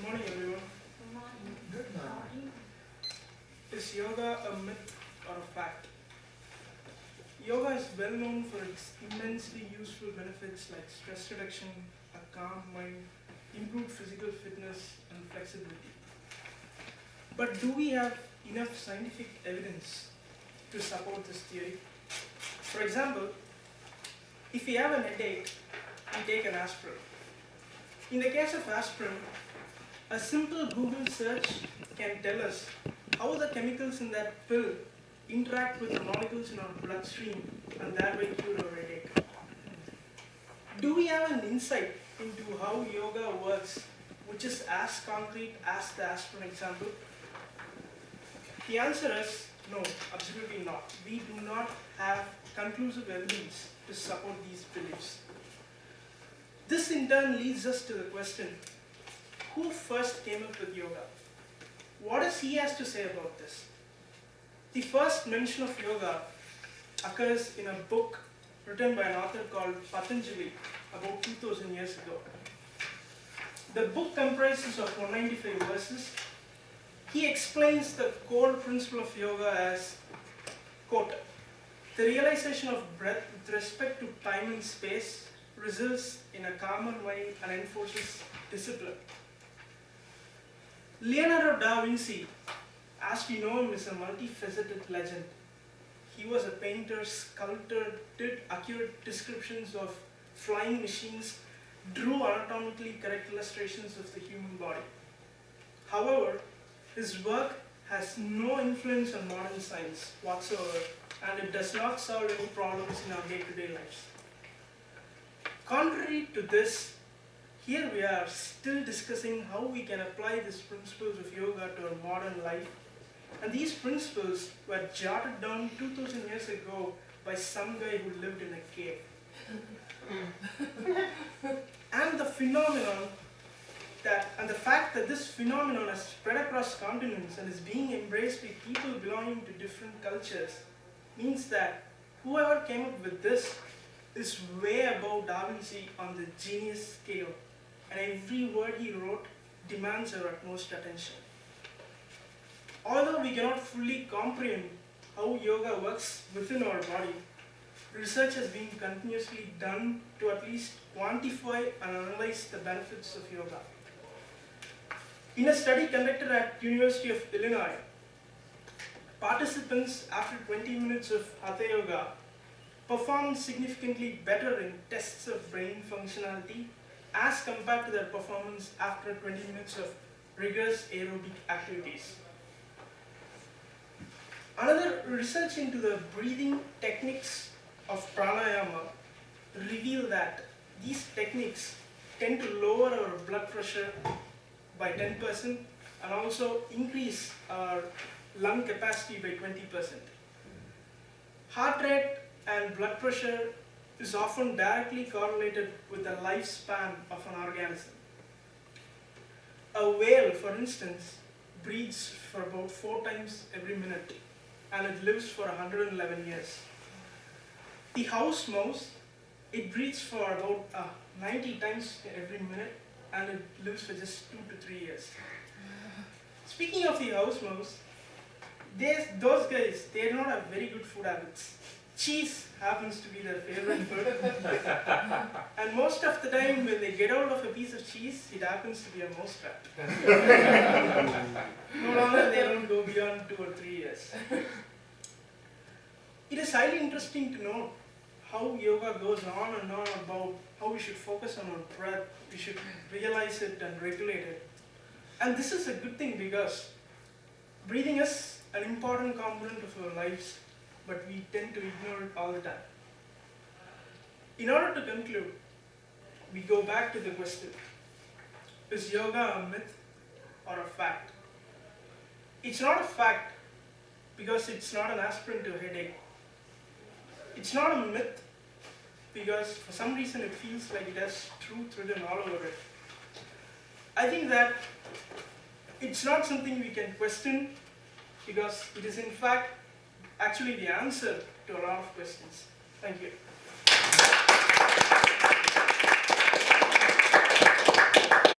morning, everyone. Good morning. Is yoga a myth or a fact? Yoga is well known for its immensely useful benefits like stress reduction, a calm mind, improved physical fitness, and flexibility. But do we have enough scientific evidence to support this theory? For example, if we have an headache, we take an aspirin. In the case of aspirin, a simple Google search can tell us how the chemicals in that pill interact with the molecules in our bloodstream and thereby cure our headache. Do we have an insight into how yoga works, which is as concrete as the aspirin example? The answer is no, absolutely not. We do not have conclusive evidence to support these beliefs. This in turn leads us to the question, who first came up with yoga? What does he has to say about this? The first mention of yoga occurs in a book written by an author called Patanjali about 2000 years ago. The book comprises of 195 verses. He explains the core principle of yoga as, quote, the realization of breath with respect to time and space results in a calmer mind and enforces discipline. Leonardo da Vinci, as we know him, is a multifaceted legend. He was a painter, sculptor, did accurate descriptions of flying machines, drew anatomically correct illustrations of the human body. However, his work has no influence on modern science whatsoever, and it does not solve any problems in our day-to-day lives. Contrary to this, here we are still discussing how we can apply these principles of yoga to our modern life. And these principles were jotted down 2000 years ago by some guy who lived in a cave. And the fact that this phenomenon has spread across continents and is being embraced by people belonging to different cultures means that whoever came up with this is way above Da Vinci on the genius scale, and every word he wrote demands our utmost attention. Although we cannot fully comprehend how yoga works within our body, research has been continuously done to at least quantify and analyze the benefits of yoga. In a study conducted at University of Illinois, participants after 20 minutes of Hatha Yoga performed significantly better in tests of brain functionality as compared to their performance after 20 minutes of rigorous aerobic activities. Another research into the breathing techniques of pranayama reveal that these techniques tend to lower our blood pressure by 10% and also increase our lung capacity by 20%. Heart rate and blood pressure is often directly correlated with the lifespan of an organism. A whale, for instance, breathes for about 4 times every minute and it lives for 111 years. The house mouse, it breathes for about 90 times every minute and it lives for just 2 to 3 years. Speaking of the house mouse, those guys, they do not have very good food habits. Cheese happens to be their favorite food. And most of the time when they get out of a piece of cheese, it happens to be a mouse trap. No longer they don't go beyond 2 or 3 years. It is highly interesting to know how yoga goes on and on about how we should focus on our breath, we should realize it and regulate it. And this is a good thing because breathing is an important component of our lives, but we tend to ignore it all the time. In order to conclude, we go back to the question, is yoga a myth or a fact? It's not a fact because it's not an aspirin to a headache. It's not a myth because for some reason it feels like it has truth written all over it. I think that it's not something we can question because it is in fact actually the answer to a lot of questions. Thank you.